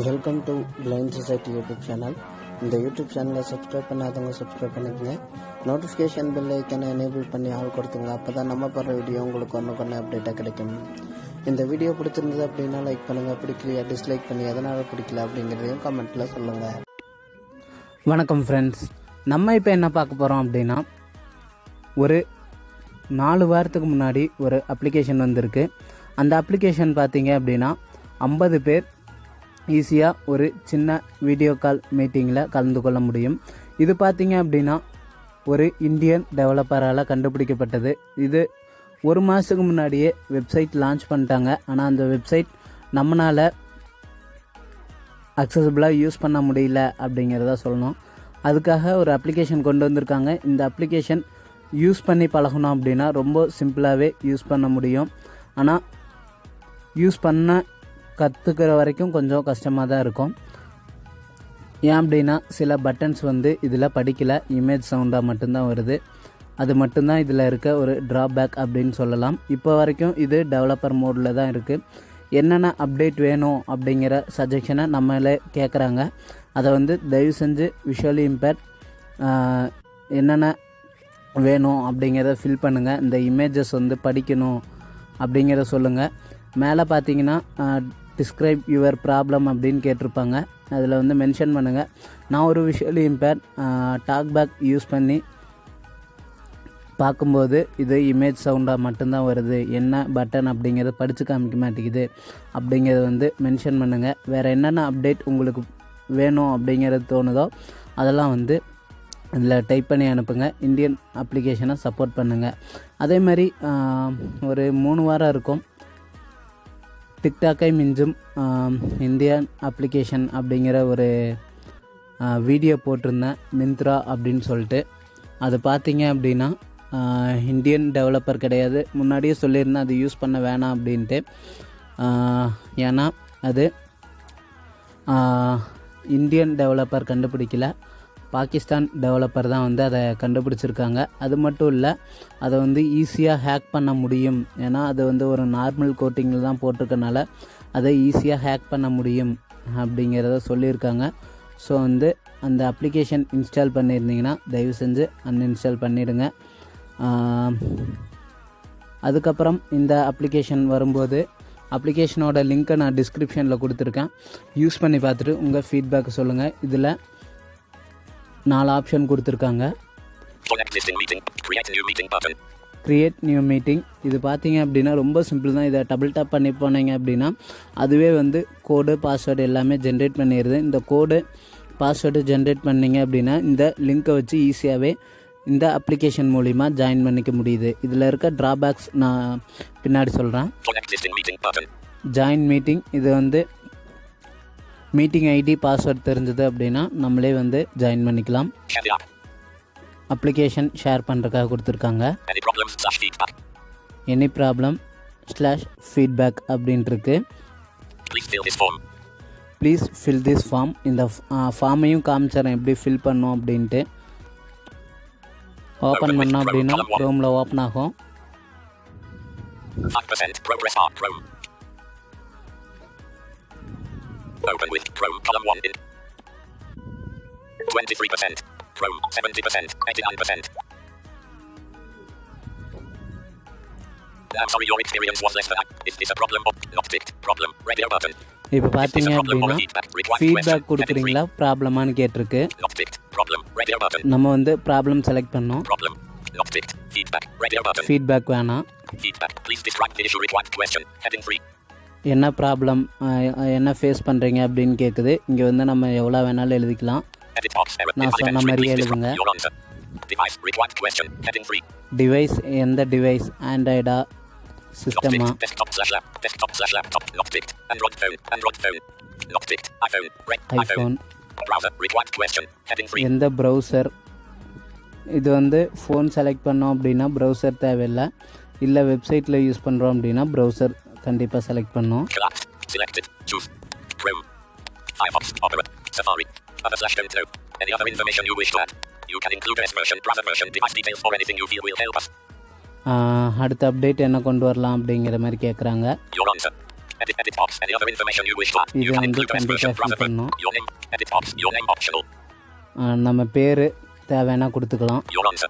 Welcome to blind society YouTube channel. இந்த YouTube சேனலை subscribe பண்ணாதவங்க சப்ஸ்கிரைப் பண்ணிக்கங்க. நோட்டிஃபிகேஷன் பெல் ஐக்கனை எனேபிள் பண்ணி ஆல் கொடுத்துங்க. அப்போ தான் நம்ம போடுற வீடியோ உங்களுக்கு ஒன்று அப்டேட்டாக கிடைக்கும். இந்த வீடியோ பிடிச்சிருந்தது அப்படின்னா லைக் பண்ணுங்கள், பிடிக்கலையா டிஸ்லைக் பண்ணி எதனால் பிடிக்கல அப்படிங்கிறதையும் கமெண்ட்டில் சொல்லுங்கள். வணக்கம் ஃப்ரெண்ட்ஸ், நம்ம இப்போ என்ன பார்க்க போகிறோம் அப்படின்னா, ஒரு 4 வாரத்துக்கு முன்னாடி ஒரு அப்ளிகேஷன் வந்திருக்கு. அந்த அப்ளிகேஷன் பார்த்தீங்க அப்படின்னா 50 பேர் ஈஸியாக ஒரு சின்ன வீடியோ கால் மீட்டிங்கில் கலந்து கொள்ள முடியும். இது பார்த்தீங்க அப்படின்னா ஒரு இந்தியன் டெவலப்பரால் கண்டுபிடிக்கப்பட்டது. இது 1 மாதத்துக்கு முன்னாடியே வெப்சைட் லான்ச் பண்ணிட்டாங்க. ஆனால் அந்த வெப்சைட் நம்மளால் அக்சசபிளாக யூஸ் பண்ண முடியல அப்படிங்கிறத சொல்லணும். அதுக்காக ஒரு அப்ளிகேஷன் கொண்டு வந்திருக்காங்க. இந்த அப்ளிகேஷன் யூஸ் பண்ணி பழகணும் அப்படின்னா ரொம்ப சிம்பிளாகவே யூஸ் பண்ண முடியும். ஆனால் யூஸ் பண்ண கற்றுக்கிற வரைக்கும் கொஞ்சம் கஷ்டமாக தான் இருக்கும். ஏன் அப்படின்னா சில பட்டன்ஸ் இதில் படிக்கலை, இமேஜ் சவுண்டாக மட்டும்தான் வருது. அது மட்டும்தான் இதில் இருக்க ஒரு ட்ராபேக் அப்படின்னு சொல்லலாம். இப்போ வரைக்கும் இது டெவலப்பர் மோடில் தான் இருக்குது. என்னென்ன அப்டேட் வேணும் அப்படிங்கிற சஜஷனை நம்மளே கேட்குறாங்க. அதை தயவு செஞ்சு விஷுவலி இம்பேர்ட் என்னென்ன வேணும் அப்படிங்கிறத ஃபில் பண்ணுங்கள். இந்த இமேஜஸ் படிக்கணும் அப்படிங்கிறத சொல்லுங்கள். மேலே பார்த்தீங்கன்னா டிஸ்கிரைப் யுவர் ப்ராப்ளம் அப்படின்னு கேட்டிருப்பாங்க. அதில் மென்ஷன் பண்ணுங்கள். நான் ஒரு விஷுவலி இம்பேர்ட் டாக்பேக் யூஸ் பண்ணி பார்க்கும்போது இது இமேஜ் சவுண்டாக மட்டும்தான் வருது, என்ன பட்டன் அப்படிங்கிறத படித்து காமிக்க மாட்டேங்குது அப்படிங்கிறத மென்ஷன் பண்ணுங்கள். வேறு என்னென்ன அப்டேட் உங்களுக்கு வேணும் அப்படிங்கிறது தோணுதோ அதெல்லாம் இதில் டைப் பண்ணி அனுப்புங்க. இந்தியன் அப்ளிகேஷனை சப்போர்ட் பண்ணுங்கள். அதே மாதிரி ஒரு 3 வாரம் இருக்கும். டிக்டாக்கை மிஞ்சும் இந்தியன் அப்ளிகேஷன் அப்படிங்கிற ஒரு வீடியோ போட்டிருந்தேன், மிந்த்ரா அப்படின்னு சொல்லிட்டு. அது பார்த்தீங்க அப்படின்னா இந்தியன் டெவலப்பர் கிடையாது. முன்னாடியே சொல்லியிருந்தேன் அது யூஸ் பண்ண வேணாம் அப்படின்ட்டு. ஏன்னா அது இந்தியன் டெவலப்பர் கண்டுபிடிக்கல, பாகிஸ்தான் டெவலப்பர் தான் அதை கண்டுபிடிச்சிருக்காங்க. அது மட்டும் இல்லை, அதை ஈஸியாக ஹேக் பண்ண முடியும். ஏன்னா அது ஒரு நார்மல் கோட்டிங்கில் தான் போட்டிருக்கனால அதை ஈஸியாக ஹேக் பண்ண முடியும் அப்படிங்கிறத சொல்லியிருக்காங்க. ஸோ அந்த அப்ளிகேஷன் இன்ஸ்டால் பண்ணியிருந்தீங்கன்னா தயவு செஞ்சு அன்இன்ஸ்டால் பண்ணிவிடுங்க. அதுக்கப்புறம் இந்த அப்ளிகேஷன் வரும்போது அப்ளிகேஷனோட லிங்க்கை நான் டிஸ்கிரிப்ஷனில் கொடுத்துருக்கேன். யூஸ் பண்ணி பார்த்துட்டு உங்கள் ஃபீட்பேக் சொல்லுங்கள். இதில் 4 ஆப்ஷன் கொடுத்துருக்காங்க. Create new meeting. இது பார்த்தீங்க அப்படின்னா ரொம்ப சிம்பிள் தான். இதை டபுள் டேப் பண்ணி போனீங்க அப்படின்னா அதுவே கோடு பாஸ்வேர்டு எல்லாமே ஜென்ரேட் பண்ணிடுது. இந்த கோடு பாஸ்வேர்டு ஜென்ரேட் பண்ணிங்க அப்படின்னா இந்த லிங்க்கை வச்சு ஈஸியாகவே இந்த அப்ளிகேஷன் மூலிமா ஜாயின் பண்ணிக்க முடியுது. இதில் இருக்க ட்ராபேக்ஸ் நான் பின்னாடி சொல்கிறேன். ஜாயின் மீட்டிங், இது மீட்டிங் ஐடி பாஸ்வேர்ட் தெரிஞ்சது அப்படின்னா நம்மளே ஜாயின் பண்ணிக்கலாம். அப்ளிகேஷன் ஷேர் பண்ணுறதுக்காக கொடுத்துருக்காங்க. எனி ப்ராப்ளம் /ஃபீட்பேக் அப்படின்ட்டுருக்கு. Please fill this form. இந்த ஃபார்மையும் காமிச்சிடறேன் எப்படி ஃபில் பண்ணோம் அப்படின்ட்டு. ஓப்பன் பண்ணோம் அப்படின்னா க்ரோமில் ஓப்பன் ஆகும். Open with Chrome column 1 in 23%, Chrome 70%, 89%. I'm sorry your experience was less than. Is this a problem or not ticked? Problem. Radio button. இப்போ பார்த்தீங்க அப்படின்னா ஃபீட்பேக் கொடுக்குறீங்களா ப்ராப்ளமானு கேட்டிருக்கு. நம்ம ப்ராப்ளம் செலக்ட் பண்ணோம். ஃபீட்பேக் வேணாம். என்ன ப்ராப்ளம், என்ன ஃபேஸ் பண்ணுறீங்க அப்படின்னு கேட்குது. இங்கே நம்ம எவ்வளோ வேணாலும் எழுதிக்கலாம். நான் சொன்ன மாதிரியே எழுதுங்க. டிவைஸ், எந்த டிவைஸ், ஆண்ட்ராய்டா சிஸ்டமா, ஐஃபோன், எந்த ப்ரௌசர். இது ஃபோன் செலக்ட் பண்ணோம் அப்படின்னா ப்ரௌசர் தேவையில்லை. இல்லை வெப்சைட்டில் யூஸ் பண்ணுறோம் அப்படின்னா ப்ரௌசர் கண்டிப்பாக செலக்ட் பண்ணோம். அடுத்த அப்டேட் என்ன கொண்டு வரலாம் அப்படிங்கிற மாதிரி கேட்குறாங்க. Edit box. Any other information you wish to add. You இதை can வந்து include best version கண்டிப்பாக ஃபில் rather than பண்ணணும். your name. Edit box. Your name optional. நம்ம பேர் தேவைன்னா கொடுத்துக்கலாம். Your answer.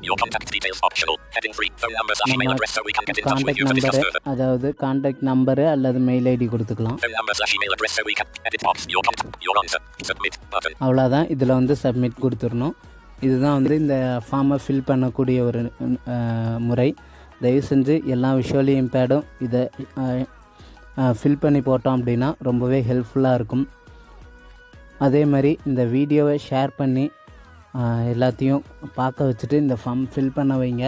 Your contact details optional. Heading 3. Phone number / email நம்ம address so we can get in touch with contact you to discuss number, further. அதாவது contact number அல்லது mail ID கொடுத்துக்கலாம். Phone number / email address so we can edit box. Your contact. Your answer. Submit button. அவ்வளோதான். இதில் வந்து submit கொடுத்துடணும். இதுதான் வந்து இந்த ஃபார்மை ஃபில் பண்ணக்கூடிய ஒரு முறை. தயவு செஞ்சு எல்லா விஷுவலி இம்பேர்டும் இதை ஃபில் பண்ணி போட்டோம் அப்படின்னா ரொம்பவே ஹெல்ப்ஃபுல்லாக இருக்கும். அதே மாதிரி இந்த வீடியோவை ஷேர் பண்ணி எல்லாத்தையும் பார்க்க வச்சுட்டு இந்த ஃபார்ம் ஃபில் பண்ண வைங்க.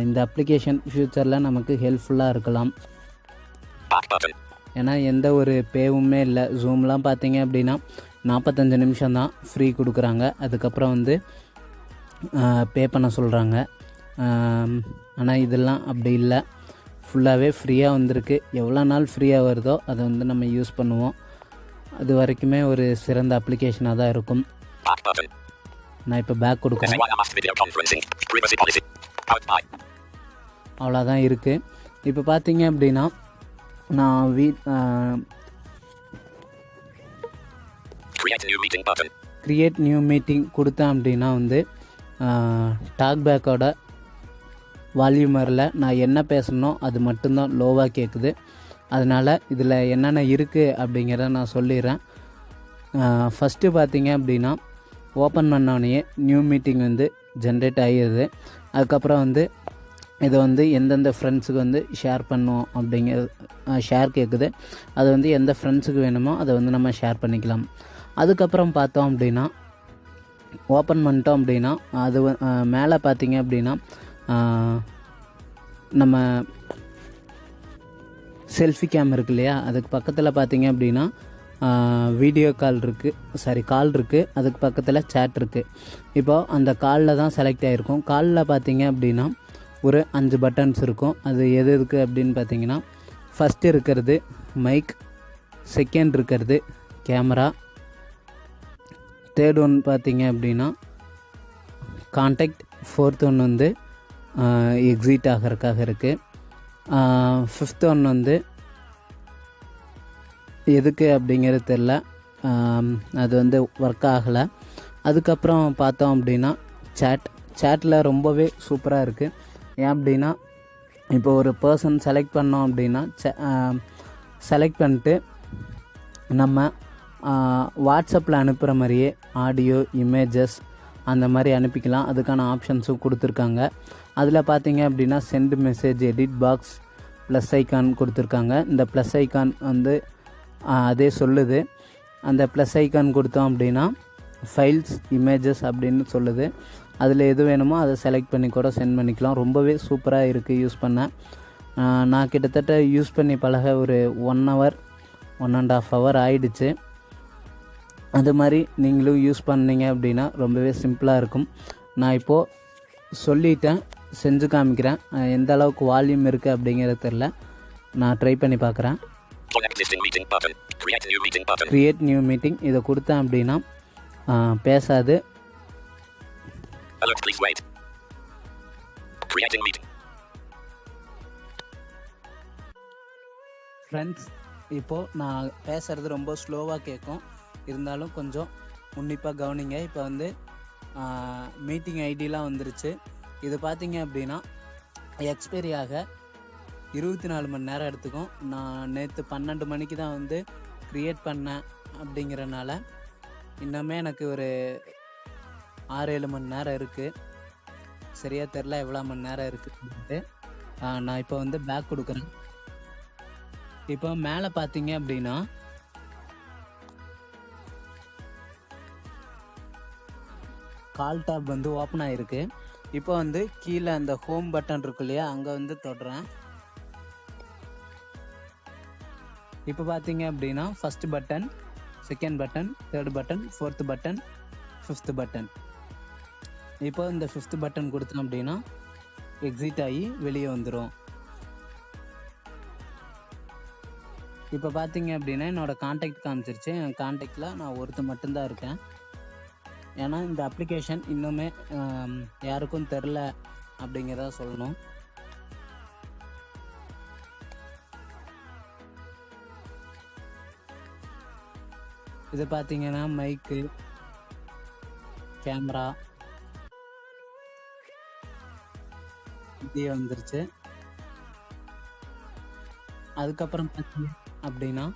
இந்த அப்ளிகேஷன் ஃப்யூச்சரில் நமக்கு ஹெல்ப்ஃபுல்லாக இருக்கலாம். Back button. ஏன்னா எந்த ஒரு பேவுமே இல்லை. ஜூம்லாம் பார்த்தீங்க அப்படின்னா 45 நிமிஷம் தான் ஃப்ரீ கொடுக்குறாங்க. அதுக்கப்புறம் வந்து பே பண்ண சொல்கிறாங்க. ஆனால் இதெல்லாம் அப்படி இல்லை, ஃபுல்லாகவே ஃப்ரீயாக வந்திருக்கு. எவ்வளோ நாள் ஃப்ரீயாக வருதோ அதை வந்து நம்ம யூஸ் பண்ணுவோம். அது வரைக்குமே ஒரு சிறந்த அப்ளிகேஷனாக தான் இருக்கும். Back button. நான் இப்போ பேக் கொடுக்குறேன். SYMAS video conferencing. Privacy policy. Powered by. அவ்வளோதான் இருக்குது. இப்போ பார்த்தீங்க அப்படின்னா நான் Create new meeting button. Create new meeting கொடுத்தேன் அப்படின்னா வந்து டாக் பேக்கோட வால்யூமரில் நான் என்ன பேசணுமோ அது மட்டும்தான் லோவாக கேட்குது. அதனால் இதில் என்னென்ன இருக்குது அப்படிங்கிறத நான் சொல்லிடுறேன். ஃபஸ்ட்டு பார்த்தீங்க அப்படின்னா ஓப்பன் பண்ணோடனே நியூ மீட்டிங் வந்து ஜென்ரேட் ஆகிடுது. அதுக்கப்புறம் வந்து இதை வந்து எந்தெந்த ஃப்ரெண்ட்ஸுக்கு வந்து ஷேர் பண்ணுவோம் அப்படிங்கிறது ஷேர் கேட்குது. அது வந்து எந்த ஃப்ரெண்ட்ஸுக்கு வேணுமோ அதை வந்து நம்ம ஷேர் பண்ணிக்கலாம். அதுக்கப்புறம் பார்த்தோம் அப்படின்னா ஓப்பன் பண்ணிட்டோம் அப்படின்னா அது மேலே பார்த்தீங்க அப்படின்னா நம்ம செல்ஃபி கேம் இருக்கு இல்லையா, அதுக்கு பக்கத்தில் பார்த்தீங்க அப்படின்னா வீடியோ கால் இருக்குது, கால் இருக்குது. அதுக்கு பக்கத்தில் சேட் இருக்குது. இப்போது அந்த காலில் தான் செலக்ட் ஆகிருக்கும். காலில் பார்த்தீங்க அப்படின்னா ஒரு 5 பட்டன்ஸ் இருக்கும். அது எது இருக்குது அப்படின்னு பார்த்தீங்கன்னா ஃபஸ்ட்டு இருக்கிறது மைக், செகண்ட் இருக்கிறது கேமரா, தேர்ட் ஒன் பார்த்தீங்க அப்படின்னா கான்டாக்ட், ஃபோர்த் ஒன் வந்து எக்ஸிட் ஆகிறதுக்காக இருக்குது, ஃபிஃப்த் ஒன் வந்து எதுக்கு அப்படிங்கிறது தெரில, அது வந்து ஒர்க் ஆகலை. அதுக்கப்புறம் பார்த்தோம் அப்படின்னா சேட்டில் ரொம்பவே சூப்பராக இருக்குது. ஏன் அப்படின்னா இப்போ ஒரு பர்சன் செலக்ட் பண்ணோம் அப்படின்னா செலக்ட் பண்ணிட்டு நம்ம வாட்ஸ்அப்பில் அனுப்புகிற மாதிரியே ஆடியோ, இமேஜஸ் அந்த மாதிரி அனுப்பிக்கலாம். அதுக்கான ஆப்ஷன்ஸும் கொடுத்துருக்காங்க. அதில் பார்த்தீங்க அப்படின்னா send message, edit box, plus icon கொடுத்துருக்காங்க. இந்த ப்ளஸ் ஐக்கான் வந்து அதே சொல்லுது. அந்த ப்ளஸ் ஐக்கான் கொடுத்தோம் அப்படின்னா ஃபைல்ஸ், இமேஜஸ் அப்படின்னு சொல்லுது. அதில் எது வேணுமோ அதை செலக்ட் பண்ணி கூட சென்ட் பண்ணிக்கலாம். ரொம்பவே சூப்பராக இருக்குது யூஸ் பண்ண. நான் கிட்டத்தட்ட யூஸ் பண்ணி பழக ஒரு 1 hour 1.5 hour ஆயிடுச்சு. அது மாதிரி நீங்களும் யூஸ் பண்ணீங்க அப்படின்னா ரொம்பவே சிம்பிளாக இருக்கும். நான் இப்போது சொல்லிட்டேன், செஞ்சு காமிக்கிறேன். எந்த அளவுக்கு வால்யூம் இருக்குது அப்படிங்கிறது தெரில, நான் ட்ரை பண்ணி பார்க்குறேன். கிரியேட் நியூ மீட்டிங் இதை கொடுத்தேன் அப்படின்னா பேசாது. Alert, please wait. Creating meeting. Friends, இப்போது நான் பேசுகிறது ரொம்ப ஸ்லோவாக கேட்கும், இருந்தாலும் கொஞ்சம் உன்னிப்பாக கவனிங்க. இப்போ வந்து மீட்டிங் ஐடிலாம் வந்துருச்சு. இது பார்த்தீங்க அப்படின்னா எக்ஸ்பைரி ஆக 24 மணி நேரம் எடுத்துக்கும். நான் நேற்று 12 மணிக்கு தான் வந்து க்ரியேட் பண்ணேன். அப்படிங்கிறனால இன்னுமே எனக்கு ஒரு 6-7 மணி நேரம் இருக்குது. சரியாக தெரில எவ்வளோ மணி நேரம் இருக்குதுன்ட்டு. நான் இப்போ வந்து பேக் கொடுக்குறேன். இப்போ மேலே பார்த்தீங்க அப்படின்னா கால் டேப் வந்து ஓப்பன் ஆகிருக்கு. இப்போ வந்து கீழே அந்த ஹோம் பட்டன் இருக்கு இல்லையா, அங்கே வந்து தொடுறேன். இப்போ பார்த்தீங்க அப்படின்னா first button, second button, third button, fourth button, fifth button. இப்போ இந்த ஃபிஃப்த் பட்டன் கொடுத்தோம் அப்படின்னா எக்ஸிட் ஆகி வெளியே வந்துடும். இப்போ பார்த்தீங்க அப்படின்னா என்னோடய கான்டாக்ட் காமிச்சிருச்சு. என் கான்டாக்டில் நான் ஒருத்தர் மட்டும்தான் இருக்கேன். ஏன்னா இந்த அப்ளிகேஷன் இன்னுமே யாருக்கும் தெரில அப்படிங்கிறத சொல்லணும். இது பார்த்தீங்கன்னா மைக்கு, கேமரா இப்படியே வந்துருச்சு. அதுக்கப்புறம் பார்த்தீங்க அப்படின்னா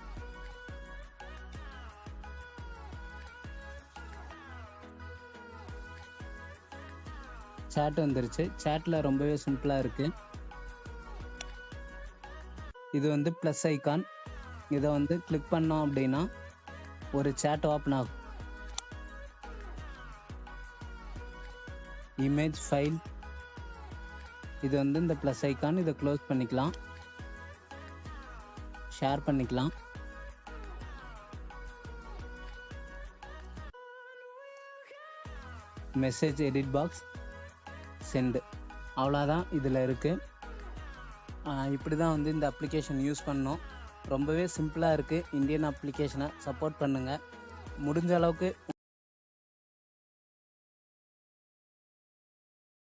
சேட் வந்துருச்சு. சேட்ல ரொம்பவே சிம்பிளா இருக்கு. இது வந்து ப்ளஸ் ஐகான். இதை வந்து கிளிக் பண்ணோம் அப்படின்னா ஒரு சேட் ஓப்பன் ஆகும். இமேஜ் ஃபைல், இது வந்து இந்த ப்ளஸ் ஐகான். இதை க்ளோஸ் பண்ணிக்கலாம், ஷேர் பண்ணிக்கலாம். மெசேஜ் எடிட் பாக்ஸ், சென்ட், அவ்வளோதான் இதில் இருக்குது. இப்படி தான் வந்து இந்த அப்ளிகேஷன் யூஸ் பண்ணோம். ரொம்பவே சிம்பிளாக இருக்குது. இந்தியன் அப்ளிகேஷனை சப்போர்ட் பண்ணுங்கள். முடிஞ்ச அளவுக்கு